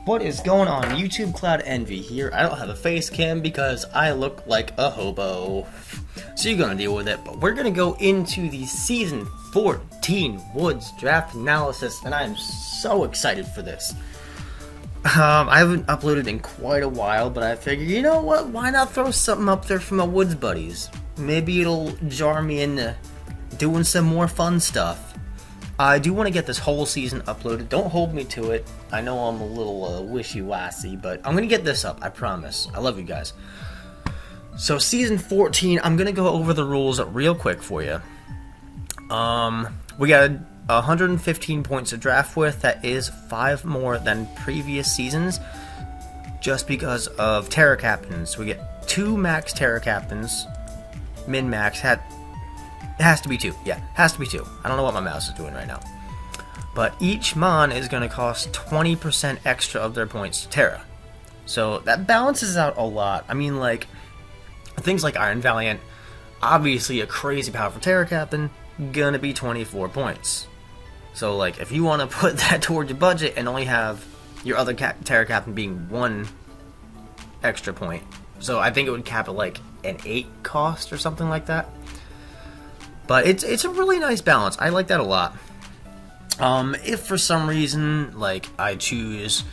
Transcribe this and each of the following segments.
What is going on? YouTube Cloud Envy here. I don't have a face cam because I look like a hobo. So you're gonna deal with it, but we're gonna go into the Season 14 Woods Draft Analysis, and I am so excited for this. I haven't uploaded in quite a while, but I figured, you know what, why not throw something up there for my Woods buddies? Maybe it'll jar me into doing some more fun stuff. I do want to get this whole season uploaded. Don't hold me to it. I know I'm a little wishy-washy, but I'm going to get this up, I promise. I love you guys. So Season 14, I'm going to go over the rules real quick for you. We got 115 points to draft with. That is 5 more than previous seasons, just because of Terra Captains. We get 2 max Terra Captains. Min-max it has to be 2. Yeah, has to be 2. I don't know what my mouse is doing right now. But each Mon is going to cost 20% extra of their points to Terra. So that balances out a lot. I mean, like, things like Iron Valiant, obviously a crazy powerful Terra Captain, gonna be 24 points. So, like, if you want to put that toward your budget and only have your other Terra Captain being 1 extra point. So I think it would cap at, like, an 8 cost or something like that. But it's a really nice balance. I like that a lot. If for some reason, like, I choose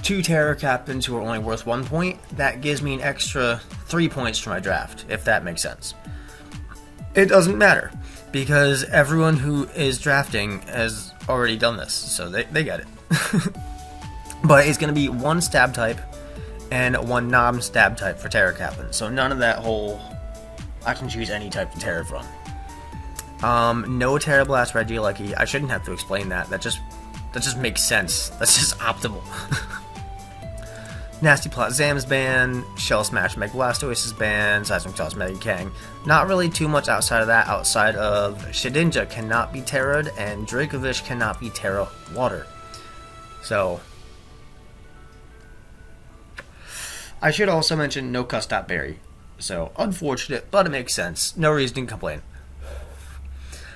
2 Terra Captains who are only worth 1 point, that gives me an extra 3 points for my draft, if that makes sense. It doesn't matter, because everyone who is drafting has already done this, so they get it. But it's going to be 1 stab type and 1 non-stab type for Terra Captain, so none of that whole I can choose any type to Terra from. No Terra Blast Regieleki. I shouldn't have to explain that. That just makes sense. That's just optimal. Nasty Plot Zam's ban, Shell Smash Mega Blastoise's ban, Seismic Toss Mega Kang. Not really too much outside of that, outside of Shedinja cannot be Terra'd, and Dracovish cannot be Terra Water. So, I should also mention no Custop Berry. So, unfortunate, but it makes sense. No reason to complain.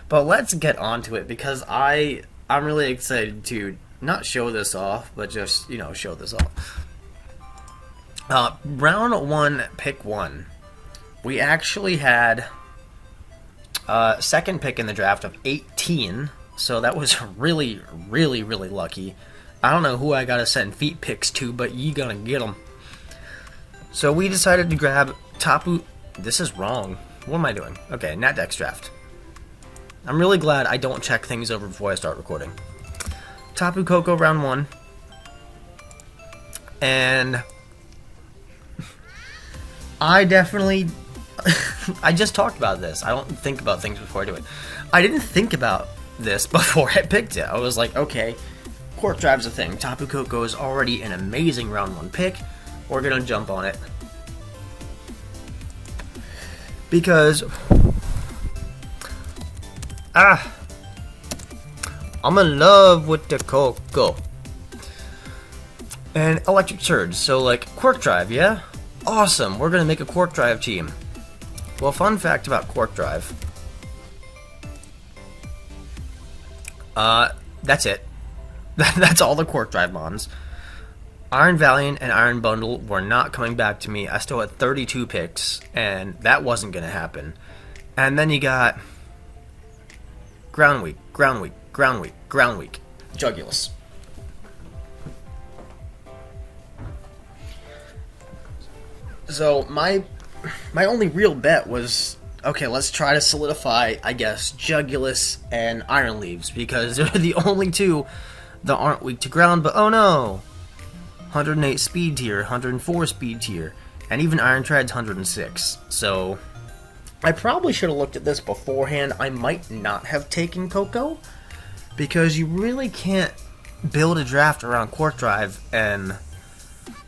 But let's get on to it, because I'm really excited to not show this off, but just, you know, show this off. Round 1, pick 1. We actually had second pick in the draft of 18, so that was really, really, really lucky. I don't know who I gotta send feet picks to, but you gonna get them. So we decided to grab Tapu. This is wrong. What am I doing? Okay, Natdex draft. I'm really glad I don't check things over before I start recording. Tapu Koko round 1. And I definitely I just talked about this. I don't think about things before I do it. I didn't think about this before I picked it. I was like, okay, Quark Drive's a thing. Tapu Koko is already an amazing round 1 pick. We're gonna jump on it. Because I'm in love with the Koko. And Electric Surge, so like Quark Drive, yeah? Awesome, we're gonna make a Quark Drive team. Well, fun fact about Quark Drive. That's it. That's all the Quark Drive mons. Iron Valiant and Iron Bundle were not coming back to me. I still had 32 picks, and that wasn't gonna happen. And then you got Ground Weak, Ground Weak, Ground Weak, Ground Weak, Jugulus. So my only real bet was, okay, let's try to solidify, I guess, Jugulus and Iron Leaves, because they're the only 2 that aren't weak to ground, but oh no! 108 speed tier, 104 speed tier, and even Iron Tread's 106, so I probably should have looked at this beforehand. I might not have taken Koko, because you really can't build a draft around Quark Drive and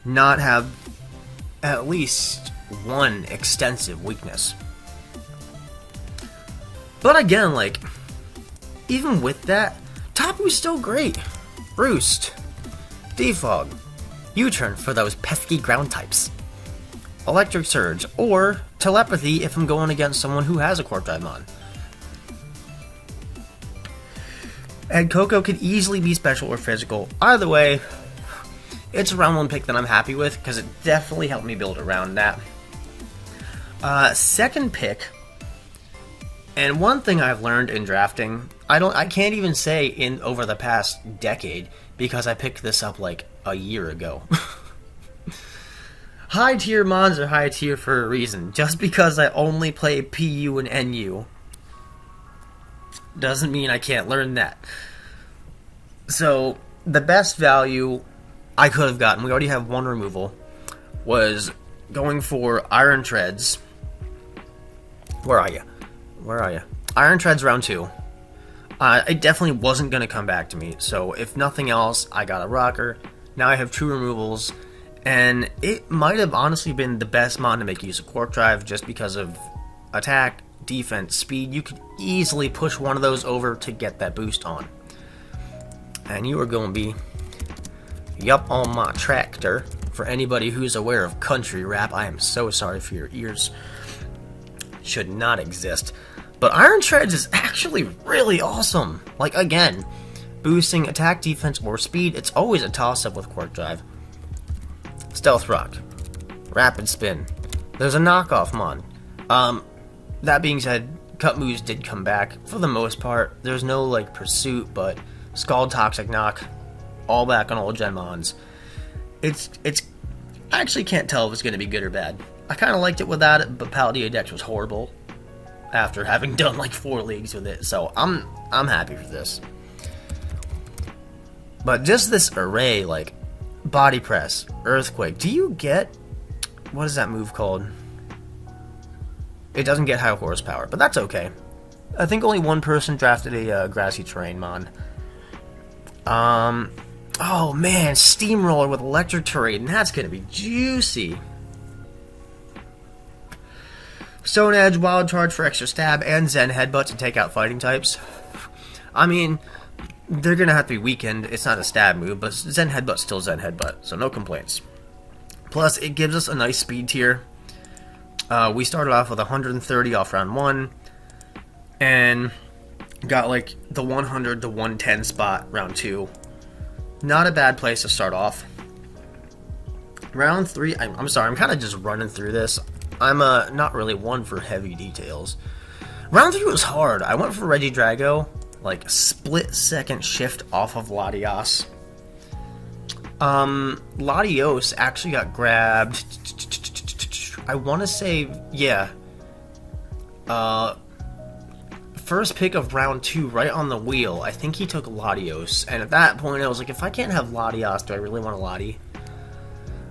not have at least 1 extensive weakness. But again, like, even with that, Tapu's still great. Roost, Defog, U-turn for those pesky ground types. Electric Surge, or Telepathy if I'm going against someone who has a Quark Drive mon. And Koko could easily be special or physical. Either way, it's a round 1 pick that I'm happy with, because it definitely helped me build around that. Second pick, and one thing I've learned in drafting, I can't even say in over the past decade, because I picked this up like a year ago. High tier mons are high tier for a reason. Just because I only play PU and NU doesn't mean I can't learn that. So, the best value I could have gotten, we already have 1 removal, was going for Iron Treads. Where are you? Iron Treads round 2. It definitely wasn't going to come back to me, so if nothing else, I got a rocker. Now I have 2 removals, and it might have honestly been the best mon to make use of Quark Drive, just because of attack, defense, speed. You could easily push one of those over to get that boost on. And you are going to be yup on my tractor. For anybody who's aware of country rap, I am so sorry for your ears. Should not exist. But Iron Treads is actually really awesome. Like, again, boosting attack, defense, or speed, it's always a toss-up with Quark Drive. Stealth Rock. Rapid Spin. There's a knockoff mon. That being said, Cut Moves did come back, for the most part. There's no, like, Pursuit, but Scald, Toxic Knock, all back on old gen mons. It's I actually can't tell if it's going to be good or bad. I kind of liked it without it, but Paladin Dex was horrible after having done like 4 leagues with it, so I'm happy for this. But just this array, like Body Press, Earthquake. Do you get, what is that move called? It doesn't get high horsepower, but that's okay. I think only 1 person drafted a Grassy Terrain mon. Oh man, Steamroller with Electric Terrain, that's gonna be juicy. Stone Edge, Wild Charge for extra stab, and Zen Headbutt to take out fighting types. I mean, they're gonna have to be weakened. It's not a stab move, but Zen Headbutt's still Zen Headbutt, so no complaints. Plus, it gives us a nice speed tier. We started off with 130 off round 1, and got like the 100 to 110 spot round 2. Not a bad place to start off. Round 3, I'm sorry, I'm kind of just running through this. I'm not really one for heavy details. Round 3 was hard. I went for Regidrago, like split second shift off of Latios. Latios actually got grabbed. I want to say, yeah. First pick of round 2, right on the wheel. I think he took Latios, and at that point I was like, if I can't have Latios, do I really want a Lati?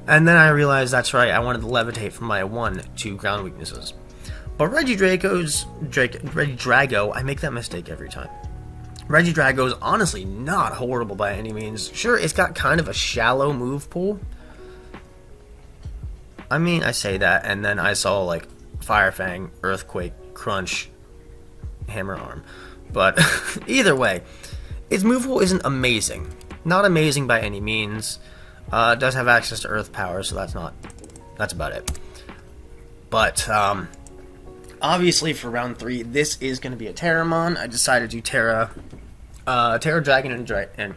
And then I realized that's right, I wanted to levitate from my 1 to ground weaknesses. But Regidrago, I make that mistake every time. Regidrago is honestly not horrible by any means. Sure, it's got kind of a shallow move pool. I mean, I say that, and then I saw like Fire Fang, Earthquake, Crunch, Hammer Arm. But either way, its move pool isn't amazing. Not amazing by any means. It does have access to Earth power, so that's about it. But obviously for round 3, this is going to be a Terramon. I decided to Terra Dragon and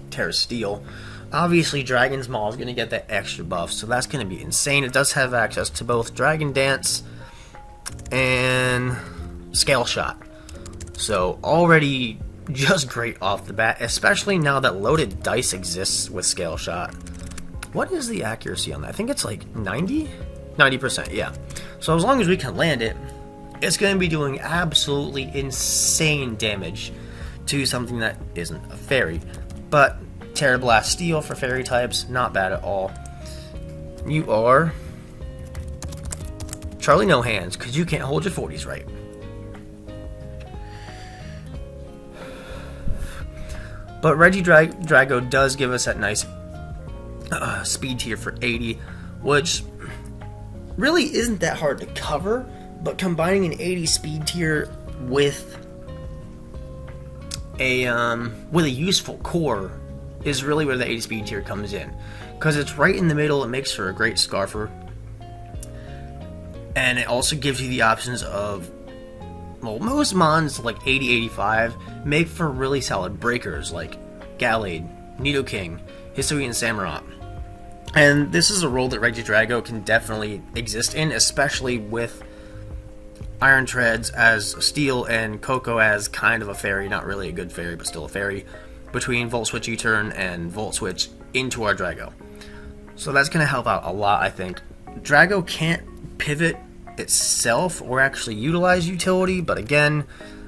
Terra Steel. Obviously Dragon's Maul is going to get that extra buff, so that's going to be insane. It does have access to both Dragon Dance and Scale Shot. So already just great off the bat, especially now that Loaded Dice exists with Scale Shot. What is the accuracy on that? I think it's like 90? 90%, yeah. So as long as we can land it, it's going to be doing absolutely insane damage to something that isn't a fairy. But Terra Blast Steel for fairy types, not bad at all. You are Charlie No Hands, because you can't hold your 40s right. But Regidrago does give us that nice speed tier for 80, which really isn't that hard to cover, but combining an 80 speed tier with a useful core is really where the 80 speed tier comes in, because it's right in the middle. It makes for a great Scarfer, and it also gives you the options of, well, most mons like 80-85 make for really solid breakers like Gallade, Nidoking, Hisuian Samurott. And this is a role that Regidrago can definitely exist in, especially with Iron Treads as steel and Coco as kind of a fairy, not really a good fairy, but still a fairy, between Volt Switch U-Turn and Volt Switch into our Drago. So that's going to help out a lot, I think. Drago can't pivot itself or actually utilize utility, but again,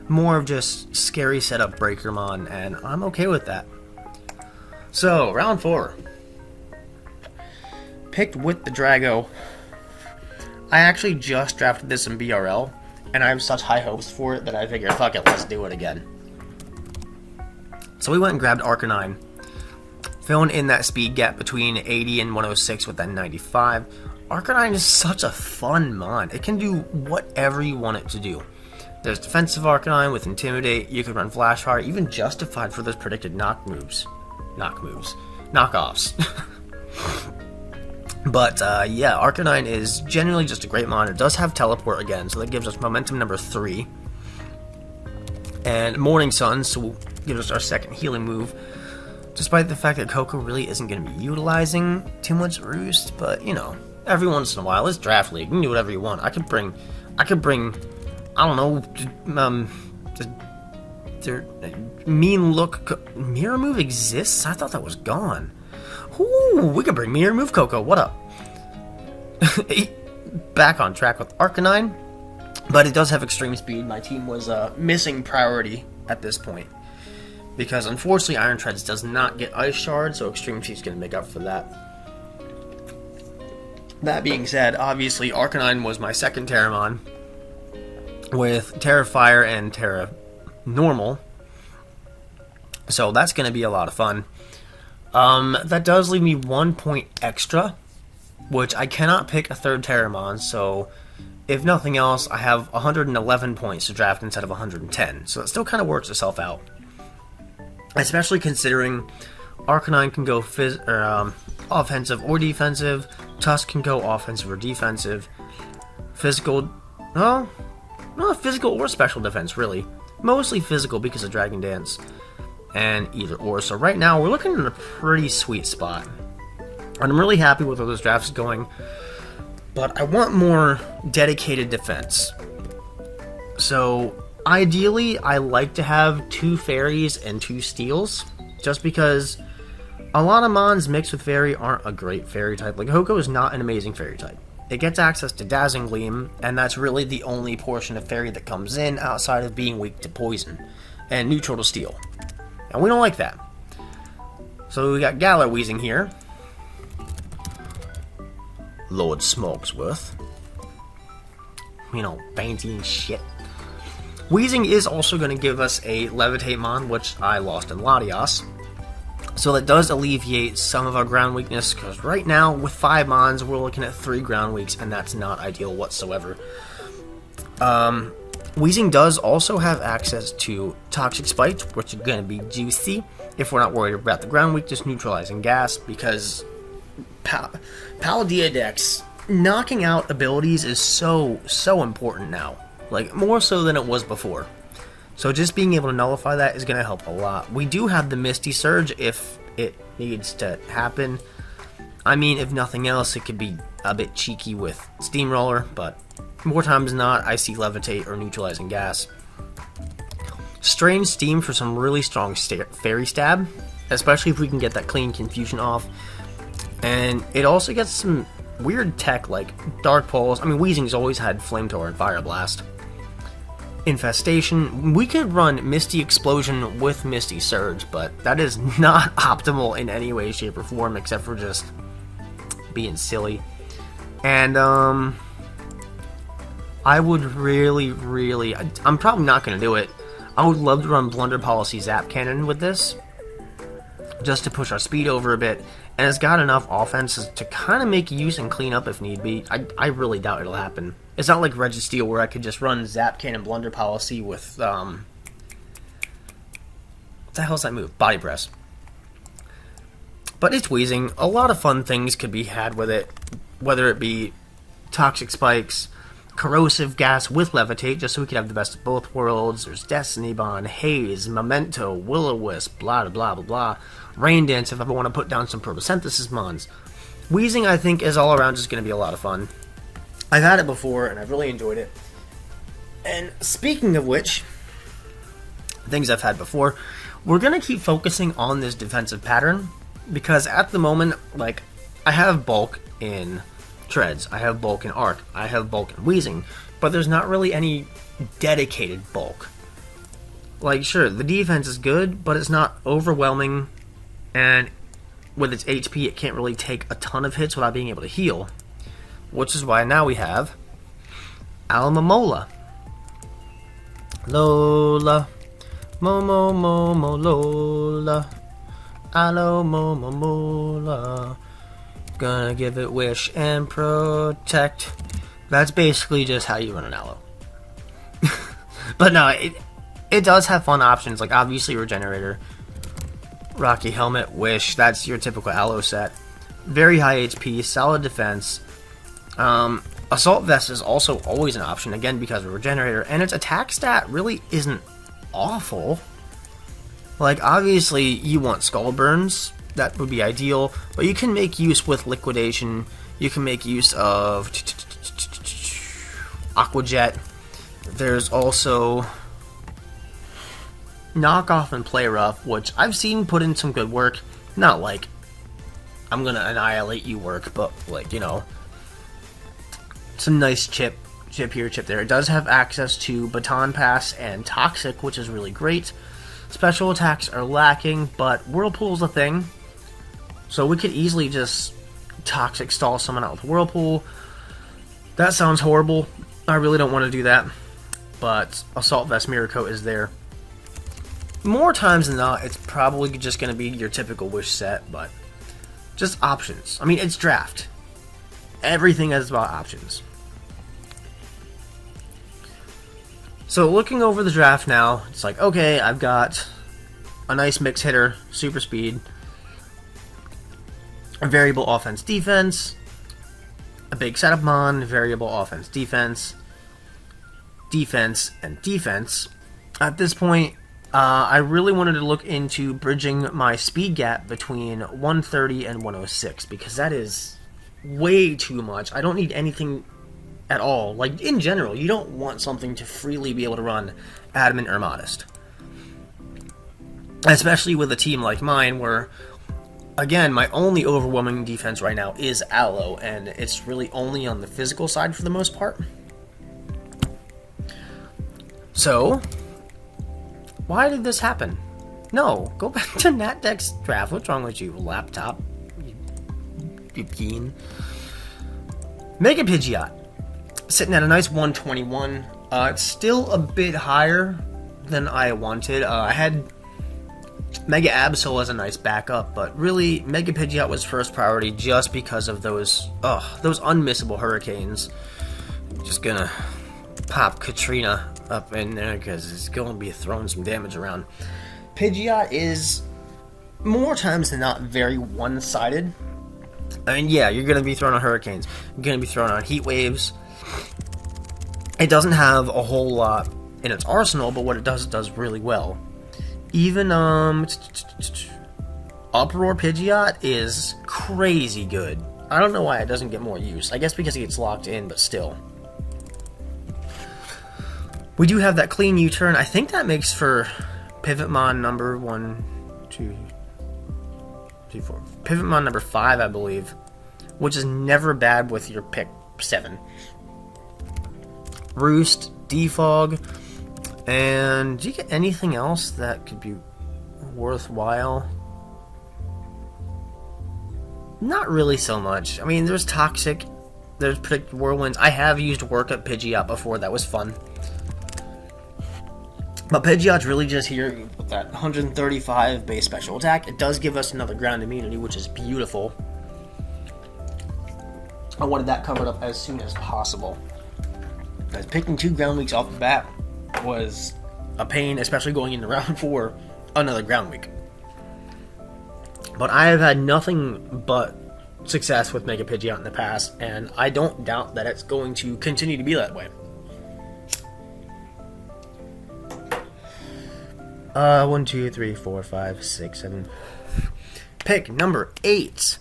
more of just scary setup Breakermon, and I'm okay with that. So, round 4. Picked with the Drago. I actually just drafted this in BRL, and I have such high hopes for it that I figured, fuck it, let's do it again. So we went and grabbed Arcanine, filling in that speed gap between 80 and 106 with that 95. Arcanine is such a fun mon. It can do whatever you want it to do. There's defensive Arcanine with Intimidate, you can run Flash Fire, even justified for those predicted knockoffs. But yeah, Arcanine is generally just a great mon. It does have Teleport again, so that gives us momentum number 3. And Morning Sun, so gives us our second healing move. Despite the fact that Coco really isn't going to be utilizing too much Roost, but you know, every once in a while, it's Draft League. You can do whatever you want. I could bring, I don't know, Mean Look. Mirror Move exists? I thought that was gone. Ooh, we could bring Mirror Move Coco. What up? Back on track with Arcanine, but it does have extreme speed. My team was missing priority at this point because unfortunately Iron Treads does not get Ice Shard, so extreme speed is going to make up for that. That being said, obviously Arcanine was my second Terramon with Terra Fire and Terra Normal, so that's going to be a lot of fun. That does leave me 1 point extra, which I cannot pick a third Terramon, so if nothing else, I have 111 points to draft instead of 110, so it still kind of works itself out. Especially considering Arcanine can go offensive or defensive, Tusk can go offensive or defensive, physical or special defense, really. Mostly physical because of Dragon Dance, and either or. So right now, we're looking at a pretty sweet spot. And I'm really happy with where those drafts going, but I want more dedicated defense. So ideally, I like to have 2 fairies and 2 steels, just because a lot of mons mixed with fairy aren't a great fairy type. Like, Hoko is not an amazing fairy type. It gets access to Dazzling Gleam, and that's really the only portion of fairy that comes in outside of being weak to poison and neutral to steel. And we don't like that. So we got Galar Weezing here. Lord Smogsworth. You know, fainty and shit. Weezing is also going to give us a Levitate Mon, which I lost in Latias. So that does alleviate some of our ground weakness, because right now, with 5 Mons, we're looking at 3 ground weaks, and that's not ideal whatsoever. Weezing does also have access to Toxic Spikes, which is going to be juicy if we're not worried about the ground weakness neutralizing gas, because Paldea decks knocking out abilities is so important now. Like, more so than it was before. So just being able to nullify that is going to help a lot. We do have the Misty Surge if it needs to happen. I mean, if nothing else, it could be a bit cheeky with Steamroller, but more times than not, I see Levitate or Neutralizing Gas. Strange Steam for some really strong Fairy Stab, especially if we can get that Clean Confusion off. And it also gets some weird tech like Dark Pulse. I mean, Weezing's always had Flamethrower and Fire Blast. Infestation. We could run Misty Explosion with Misty Surge, but that is not optimal in any way, shape, or form, except for just being silly. And, I would really... I'm probably not going to do it. I would love to run Blunder Policy Zap Cannon with this, just to push our speed over a bit, and it's got enough offenses to kind of make use and clean up if need be. I really doubt it'll happen. It's not like Registeel where I could just run Zap Cannon Blunder Policy with, what the hell's that move? Body Press. But it's Weezing. A lot of fun things could be had with it, whether it be Toxic Spikes, Corrosive Gas with Levitate, just so we could have the best of both worlds. There's Destiny Bond, Haze, Memento, Will-O-Wisp, blah blah blah blah blah. Rain Dance if I want to put down some photosynthesis mons. Wheezing, I think, is all around just going to be a lot of fun. I've had it before, and I've really enjoyed it. And speaking of which, things I've had before, we're going to keep focusing on this defensive pattern, because at the moment, like, I have bulk in treads, I have bulk in arc, I have bulk in wheezing, but there's not really any dedicated bulk. Like, sure, the defense is good, but it's not overwhelming, and with its HP, it can't really take a ton of hits without being able to heal. Which is why now we have Alma Lola. Momo Momo Lola. Aloe Momo Mola. Gonna give it wish and protect. That's basically just how you run an aloe. But no, it does have fun options, like obviously Regenerator, Rocky Helmet, Wish, that's your typical aloe set. Very high HP, solid defense. Assault Vest is also always an option, again because of Regenerator, and its attack stat really isn't awful. Like, obviously you want Skull Burns, that would be ideal, but you can make use with Liquidation, you can make use of Aqua Jet. There's also Knock Off and Play Rough, which I've seen put in some good work. Not like I'm gonna annihilate you work, but like, you know, some nice chip here, chip there. It does have access to Baton Pass and Toxic, which is really great. Special attacks are lacking, but Whirlpool's a thing, so we could easily just Toxic stall someone out with Whirlpool. That sounds horrible. I really don't want to do that, but Assault Vest Mirror Coat is there. More times than not, it's probably just going to be your typical Wish set, but just options. I mean, it's draft. Everything is about options. So looking over the draft now, it's like, okay, I've got a nice mix hitter, super speed, a variable offense defense, a big setup mon, variable offense defense, and defense. At this point, I really wanted to look into bridging my speed gap between 130 and 106, because that is way too much. I don't need anything at all. Like, in general, you don't want something to freely be able to run Adamant or Modest. Especially with a team like mine, where, again, my only overwhelming defense right now is Aloe, and it's really only on the physical side for the most part. So, why did this happen? No, go back to Natdex draft. What's wrong with you, laptop? You keen. Mega Pidgeot. Sitting at a nice 121. It's still a bit higher than I wanted. I had Mega Absol as a nice backup, but really, Mega Pidgeot was first priority just because of those unmissable hurricanes. Just gonna pop Katrina up in there because it's going to be throwing some damage around. Pidgeot is, more times than not, very one-sided. I mean, yeah, you're going to be throwing on hurricanes. You're going to be throwing on heat waves. It doesn't have a whole lot in its arsenal, but what it does really well. Even, Uproar Pidgeot is crazy good. I don't know why it doesn't get more use. I guess because it gets locked in, but still. We do have that clean U-turn. I think that makes for Pivotmon number 1, 2, 3, 4. Pivotmon number 5, I believe, which is never bad with your pick 7. Roost, Defog, and do you get anything else that could be worthwhile? Not really so much. I mean, there's Toxic, there's Predict Whirlwinds. I have used Work at Pidgeot before, that was fun. But Pidgeot's really just here with that 135 base special attack. It does give us another ground immunity, which is beautiful. I wanted that covered up as soon as possible. Because picking 2 ground weeks off the bat was a pain, especially going into round 4, another ground week. But I have had nothing but success with Mega Pidgeot in the past, and I don't doubt that it's going to continue to be that way. 1, 2, 3, 4, 5, 6, 7. Pick number 8.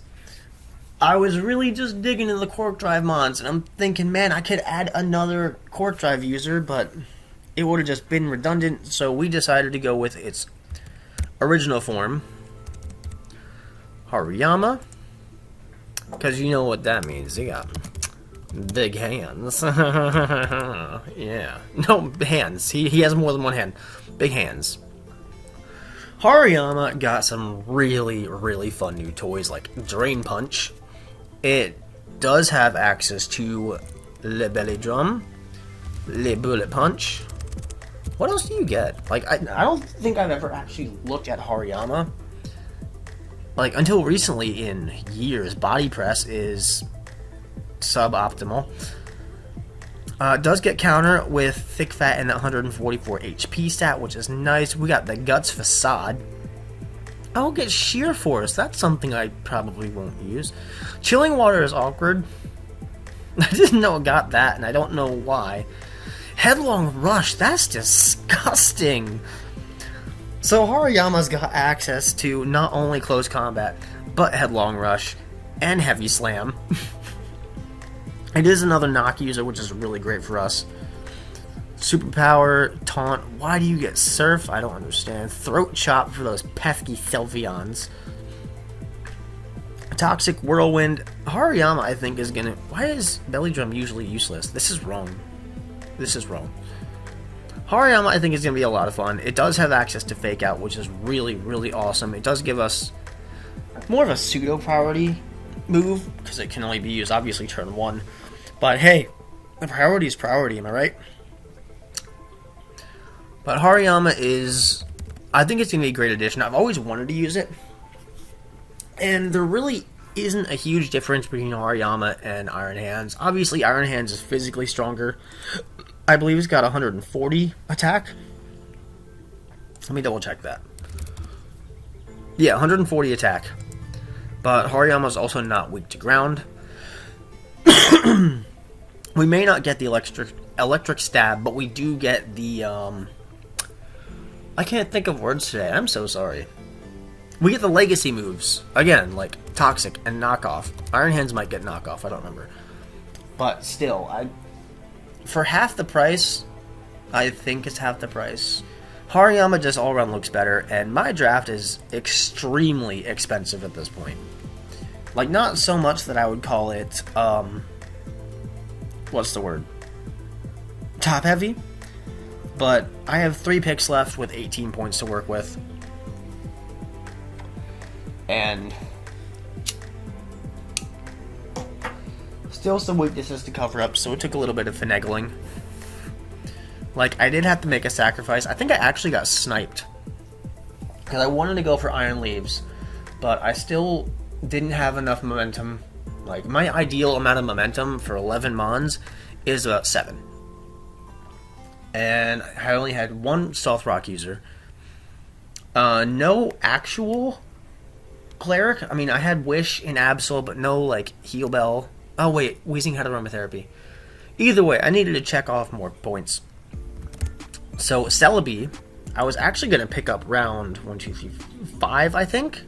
I was really just digging into the Quark Drive mods, and I'm thinking, man, I could add another Quark Drive user, but it would have just been redundant, so we decided to go with its original form, Hariyama, because you know what that means. He got big hands. Yeah. No, hands. He has more than one hand. Big hands. Hariyama got some really, really fun new toys like Drain Punch. It does have access to Le Belly Drum, Le Bullet Punch. What else do you get? Like, I don't think I've ever actually looked at Hariyama. Like, until recently in years, Body Press is suboptimal. Does get counter with Thick Fat and 144 HP stat, which is nice. We got the Guts Facade. I'll get Sheer Force. That's something I probably won't use. Chilling Water is awkward. I didn't know it got that, and I don't know why. Headlong Rush. That's disgusting. So Hariyama's got access to not only close combat, but Headlong Rush and Heavy Slam. It is another knock user, which is really great for us. Superpower, Taunt. Why do you get Surf? I don't understand. Throat Chop for those pesky Sylveons. Toxic Whirlwind. Hariyama, I think, is gonna... Why is Belly Drum usually useless? This is wrong. This is wrong. Hariyama, I think, is gonna be a lot of fun. It does have access to Fake Out, which is really, really awesome. It does give us more of a pseudo-priority move, because it can only be used, obviously, turn 1. But hey, the priority is priority, am I right? But Hariyama is... I think it's going to be a great addition. I've always wanted to use it. And there really isn't a huge difference between Hariyama and Iron Hands. Obviously, Iron Hands is physically stronger. I believe he's got 140 attack. Let me double check that. Yeah, 140 attack. But Hariyama's also not weak to ground. We may not get the electric stab, but we do get the... I can't think of words today. I'm so sorry. We get the legacy moves. Again, like Toxic and Knockoff. Iron Hands might get Knockoff. I don't remember. But still, for half the price, I think it's half the price. Hariyama just all around looks better, and my draft is extremely expensive at this point. Like, not so much that I would call it, what's the word? Top heavy? But I have 3 picks left with 18 points to work with. And still some weaknesses to cover up, so it took a little bit of finagling. Like, I did have to make a sacrifice. I think I actually got sniped, because I wanted to go for Iron Leaves, but I still didn't have enough momentum. Like, my ideal amount of momentum for 11 Mons is about 7. And I only had 1 Stealth Rock user. No actual Cleric. I mean, I had Wish in Absol, but no, like, Heal Bell. Oh, wait, Wheezing had aromatherapy. Either way, I needed to check off more points. So, Celebi, I was actually going to pick up round 1, 2, 3, 5, I think.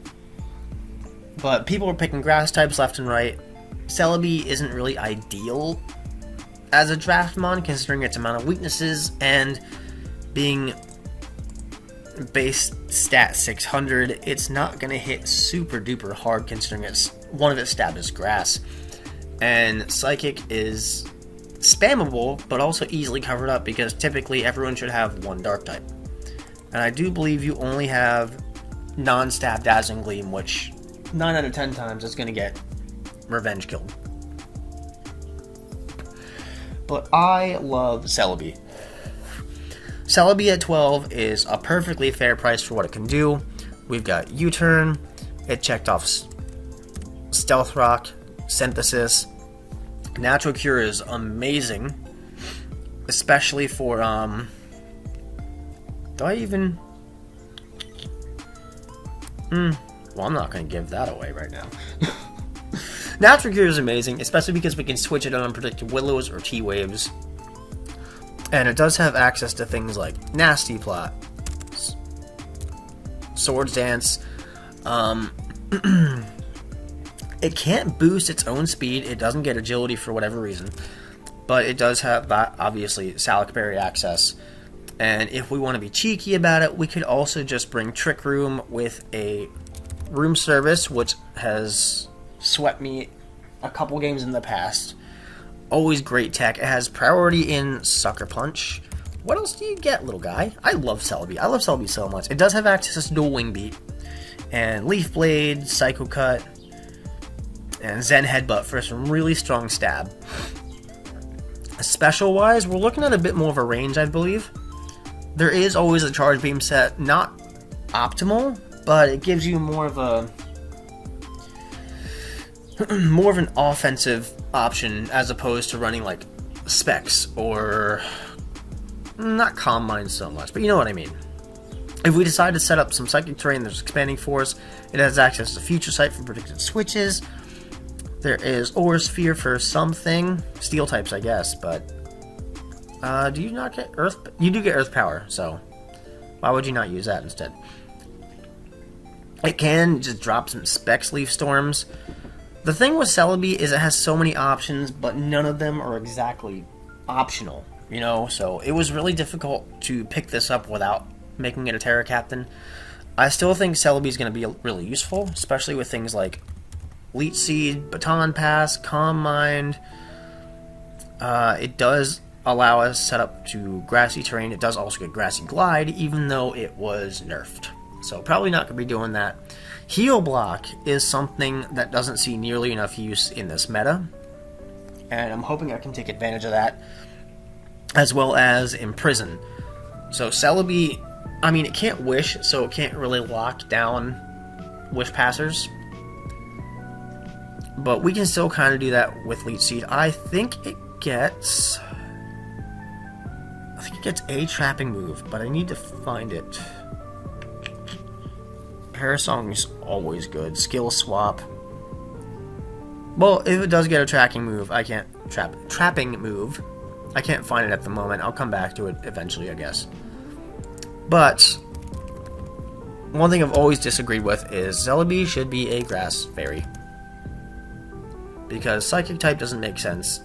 But people were picking grass types left and right. Celebi isn't really ideal as a draft mon, considering its amount of weaknesses, and being base stat 600, it's not going to hit super duper hard, considering one of its stats is grass. And Psychic is spammable, but also easily covered up, because typically everyone should have 1 dark type. And I do believe you only have non-stab Dazzling Gleam, which 9 out of 10 times is going to get revenge killed. But I love Celebi. Celebi at 12 is a perfectly fair price for what it can do. We've got U-Turn. It checked off Stealth Rock, Synthesis. Natural Cure is amazing. Especially for, do I even... Well, I'm not going to give that away right now. Natural Cure is amazing, especially because we can switch it on Unpredicted Willows or T-Waves. And it does have access to things like Nasty Plot, Swords Dance. It can't boost its own speed. It doesn't get agility for whatever reason. But it does have, obviously, Salakberry access. And if we want to be cheeky about it, we could also just bring Trick Room with a room service, which has swept me a couple games in the past. Always great tech. It has priority in Sucker Punch. What else do you get, little guy? I love Celebi. I love Celebi so much. It does have access to Dual Wing Beat, and Leaf Blade, Psycho Cut, and Zen Headbutt for some really strong stab. Special-wise, we're looking at a bit more of a range, I believe. There is always a Charge Beam set, not optimal, but it gives you more of an offensive option as opposed to running like Specs or not Calm Mind so much, but you know what I mean. If we decide to set up some Psychic Terrain, there's Expanding Force. It has access to Future Sight for predicted switches. There is Aura Sphere for something. Steel types, I guess, but do you not get Earth? You do get Earth Power, so why would you not use that instead? It can just drop some Specs Leaf Storms. The thing with Celebi is it has so many options, but none of them are exactly optional, you know? So it was really difficult to pick this up without making it a Terra Captain. I still think Celebi is going to be really useful, especially with things like Leech Seed, Baton Pass, Calm Mind. It does allow us set up to Grassy Terrain. It does also get Grassy Glide, even though it was nerfed. So probably not going to be doing that. Heal Block is something that doesn't see nearly enough use in this meta, and I'm hoping I can take advantage of that, as well as Imprison. So Celebi, I mean, it can't Wish, so it can't really lock down Wish Passers, but we can still kind of do that with Leech Seed. I think it gets a trapping move, but I need to find it. Parasong's always good. Skill Swap. Well, if it does get a tracking move, I can't trapping move. I can't find it at the moment. I'll come back to it eventually, I guess. But one thing I've always disagreed with is Celebi should be a Grass Fairy, because Psychic type doesn't make sense.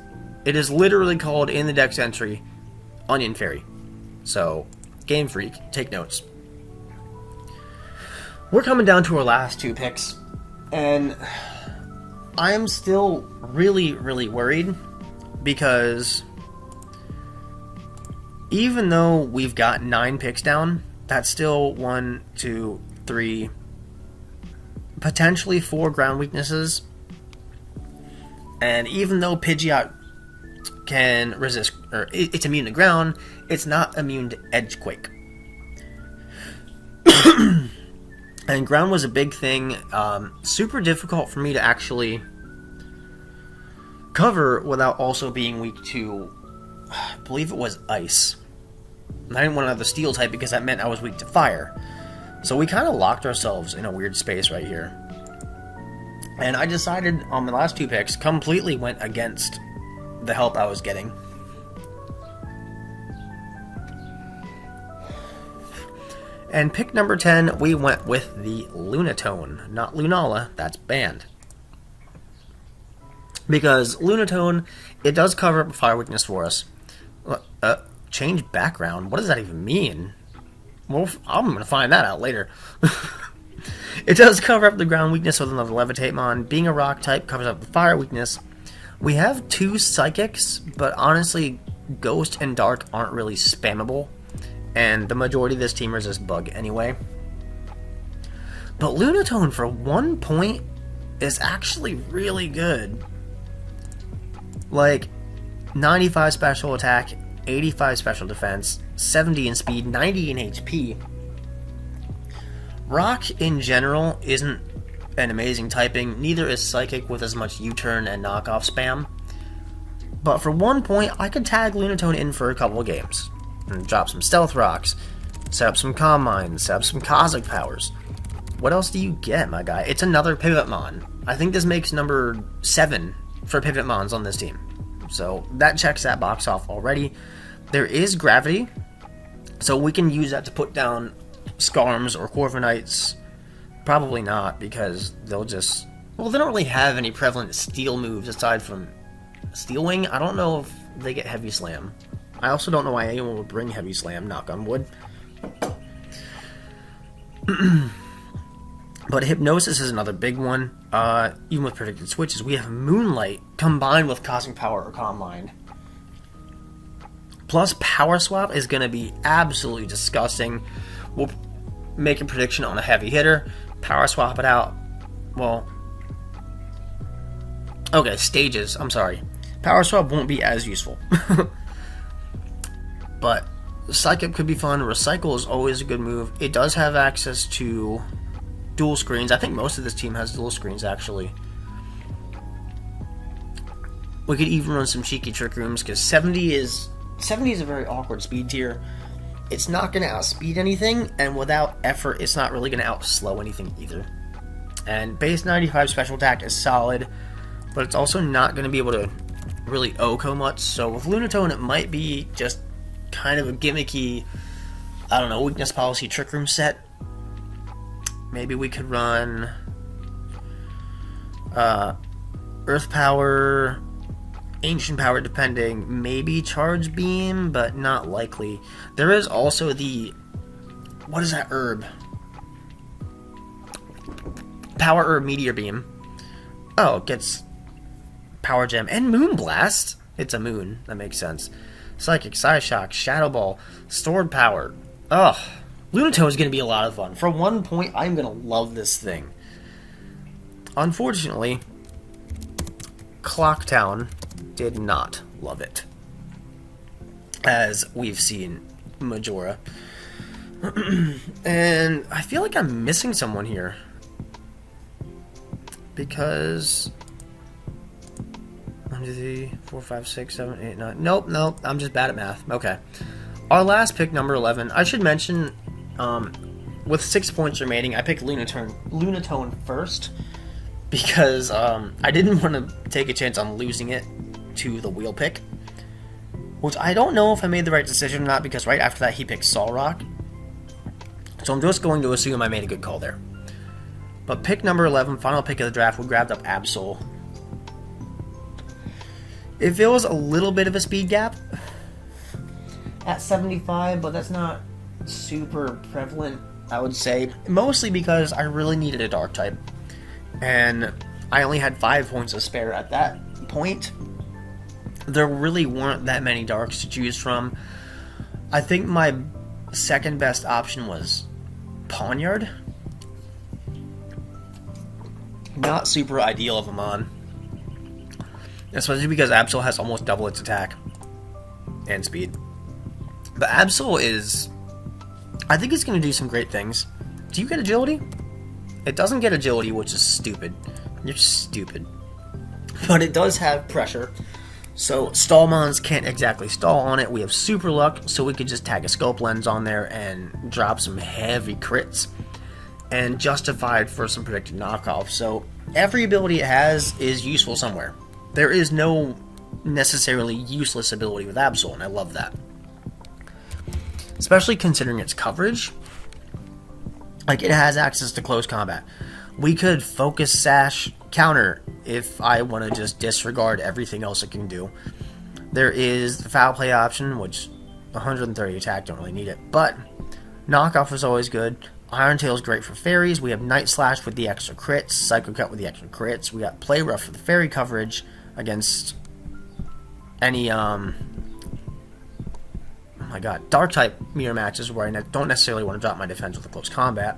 It is literally called in the Dex entry Onion Fairy. So, Game Freak, take notes. We're coming down to our last two picks, and I am still really, really worried, because even though we've got 9 picks down, that's still 1, 2, 3, potentially 4 ground weaknesses. And even though Pidgeot can resist, or it's immune to ground, it's not immune to Edgequake. And ground was a big thing. Super difficult for me to actually cover without also being weak to, I believe it was ice. And I didn't want another steel type because that meant I was weak to fire. So we kind of locked ourselves in a weird space right here. And I decided on the last 2 picks, completely went against the help I was getting. And pick number 10, we went with the Lunatone. Not Lunala, that's banned. Because Lunatone, it does cover up a fire weakness for us. Change background? What does that even mean? Well, I'm going to find that out later. It does cover up the ground weakness with another Levitate Mon. Being a rock type covers up the fire weakness. We have 2 Psychics, but honestly, Ghost and Dark aren't really spammable. And the majority of this team resists Bug anyway. But Lunatone for 1 point is actually really good. Like, 95 special attack, 85 special defense, 70 in speed, 90 in HP. Rock in general isn't an amazing typing, neither is Psychic with as much U-turn and knockoff spam. But for 1 point, I could tag Lunatone in for a couple of games. And drop some Stealth Rocks, set up some Calm Mind, set up some Cosmic Powers. What else do you get, my guy? It's another Pivot Mon. I think this makes number 7 for Pivot Mons on this team. So that checks that box off already. There is Gravity, so we can use that to put down Skarms or Corviknights. Probably not, because they'll just Well, they don't really have any prevalent steel moves aside from Steel Wing. I don't know if they get Heavy Slam. I also don't know why anyone would bring Heavy Slam, knock on wood. But Hypnosis is another big one. Even with predicted switches, we have Moonlight combined with Cosmic Power or Calm Mind. Plus, Power Swap is going to be absolutely disgusting. We'll make a prediction on a heavy hitter, Power Swap it out. Well, okay, stages. I'm sorry. Power Swap won't be as useful. But Psychic could be fun. Recycle is always a good move. It does have access to dual screens. I think most of this team has dual screens, actually. We could even run some cheeky trick rooms, because 70 is a very awkward speed tier. It's not going to outspeed anything, and without effort, it's not really going to outslow anything either. And base 95 special attack is solid, but it's also not going to be able to really OHKO much. So with Lunatone, it might be just kind of a gimmicky, I don't know, weakness policy trick room set. Maybe we could run Earth Power, Ancient Power depending, maybe Charge Beam, but not likely. There is also the, what is that herb? Power Herb Meteor Beam. Oh, it gets Power Gem and Moonblast. It's a moon, that makes sense. Psychic, Psyshock, Shadow Ball, Stored Power. Ugh. Lunatone is going to be a lot of fun. For 1 point, I'm going to love this thing. Unfortunately, Clocktown did not love it, as we've seen Majora. And I feel like I'm missing someone here, because 1, 2, 3, 4, 5, 6, 7, 8, 9. Nope, I'm just bad at math. Okay. Our last pick, number 11. I should mention, with 6 points remaining, I picked Lunatone first, because I didn't want to take a chance on losing it to the wheel pick, which I don't know if I made the right decision or not, because right after that he picked Solrock. So I'm just going to assume I made a good call there. But pick number 11, final pick of the draft, we grabbed up Absol. It feels a little bit of a speed gap at 75, but that's not super prevalent, I would say. Mostly because I really needed a dark type, and I only had 5 points to spare at that point. There really weren't that many darks to choose from. I think my second best option was Pawnyard. Not super ideal of a mon, especially because Absol has almost double its attack and speed. But Absol is, I think it's going to do some great things. Do you get agility? It doesn't get agility, which is stupid. You're stupid. But it does have pressure, so Stallmons can't exactly stall on it. We have super luck, so we could just tag a scope lens on there and drop some heavy crits, and justified for some predicted knockoff. So every ability it has is useful somewhere. There is no necessarily useless ability with Absol, and I love that. Especially considering its coverage. Like, it has access to close combat. We could focus sash counter if I want to just disregard everything else it can do. There is the foul play option, which 130 attack, don't really need it. But knockoff is always good. Iron Tail is great for fairies. We have Night Slash with the extra crits. Psycho Cut with the extra crits. We got Play Rough for the fairy coverage against any, oh my god, dark type mirror matches where I don't necessarily want to drop my defense with a close combat.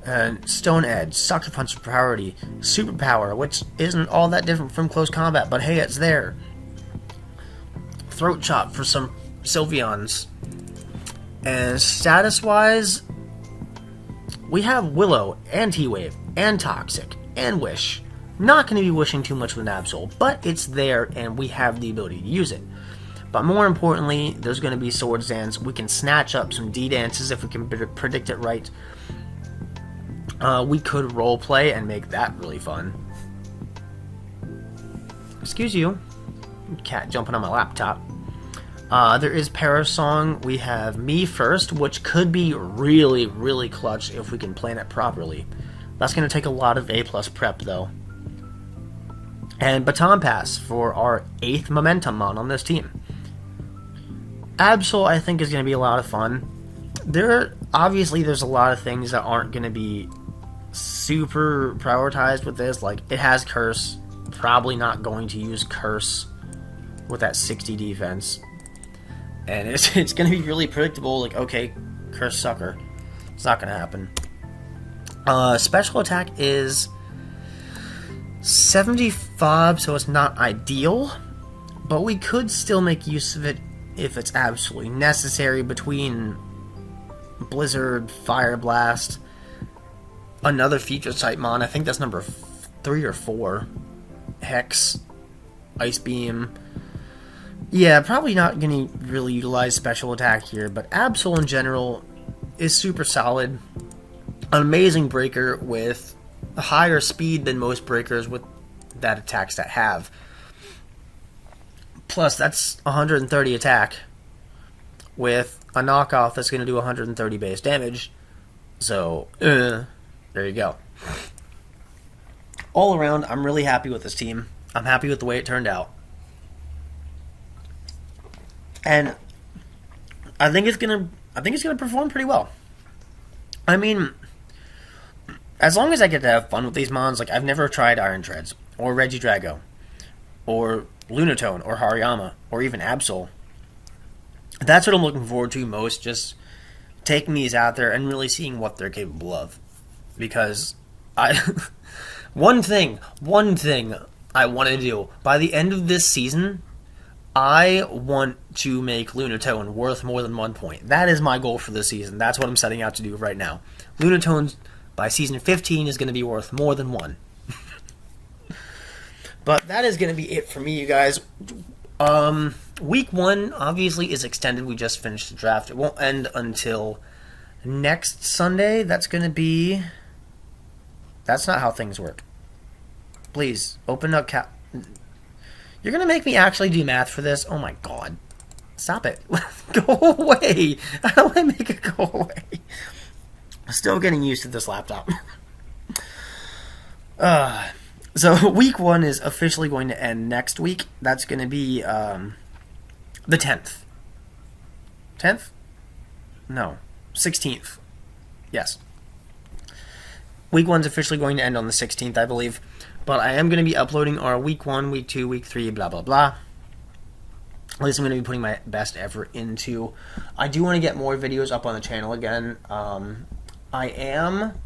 And Stone Edge, Sucker Punch for priority, Superpower, which isn't all that different from close combat, but hey, it's there. Throat Chop for some Sylveons. And status-wise, we have Willow, and T-Wave, and Toxic, and Wish. Not going to be wishing too much with an Absol, but it's there, and we have the ability to use it. But more importantly, there's going to be Swords Dance. We can snatch up some D-Dances if we can predict it right. We could roleplay and make that really fun. Excuse you. Cat jumping on my laptop. There is Parasong. We have Me First, which could be really, really clutch if we can plan it properly. That's going to take a lot of A+ prep, though. And Baton Pass for our 8th Momentum mod on this team. Absol, I think, is going to be a lot of fun. Obviously, there's a lot of things that aren't going to be super prioritized with this. Like, it has Curse. Probably not going to use Curse with that 60 defense. And it's going to be really predictable. Like, okay, Curse Sucker. It's not going to happen. Special attack is 75, so it's not ideal, but we could still make use of it if it's absolutely necessary between Blizzard, Fire Blast, another feature type mon. I think that's number 3 or 4. Hex, Ice Beam. Yeah, probably not going to really utilize special attack here, but Absol in general is super solid. An amazing breaker with a higher speed than most breakers with that attack stat have. Plus, that's 130 attack with a knockoff that's going to do 130 base damage. So, there you go. All around, I'm really happy with this team. I'm happy with the way it turned out. And I think it's gonna perform pretty well. I mean, as long as I get to have fun with these mons, like I've never tried Iron Treads, or Regidrago, or Lunatone, or Hariyama, or even Absol. That's what I'm looking forward to most, just taking these out there and really seeing what they're capable of. Because one thing I want to do, by the end of this season, I want to make Lunatone worth more than 1 point. That is my goal for this season. That's what I'm setting out to do right now. Lunatone, by season 15, is going to be worth more than 1. But that is going to be it for me, you guys. Week 1, obviously, is extended. We just finished the draft. It won't end until next Sunday. That's going to be... That's not how things work. Please, open up You're going to make me actually do math for this? Oh my god. Stop it. Go away. How do I make it go away? I'm still getting used to this laptop. So week 1 is officially going to end next week. That's going to be the 10th. 10th? No. 16th. Yes. Week 1's officially going to end on the 16th, I believe. But I am going to be uploading our week 1, week 2, week 3, blah, blah, blah. At least I'm going to be putting my best effort into. I do want to get more videos up on the channel again. I am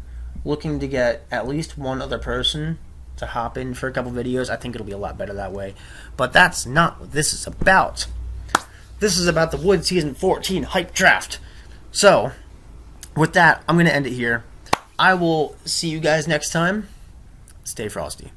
looking to get at least one other person to hop in for a couple videos. I think it'll be a lot better that way. But that's not what this is about. This is about the Wood Season 14 Hype Draft. So, with that, I'm going to end it here. I will see you guys next time. Stay frosty.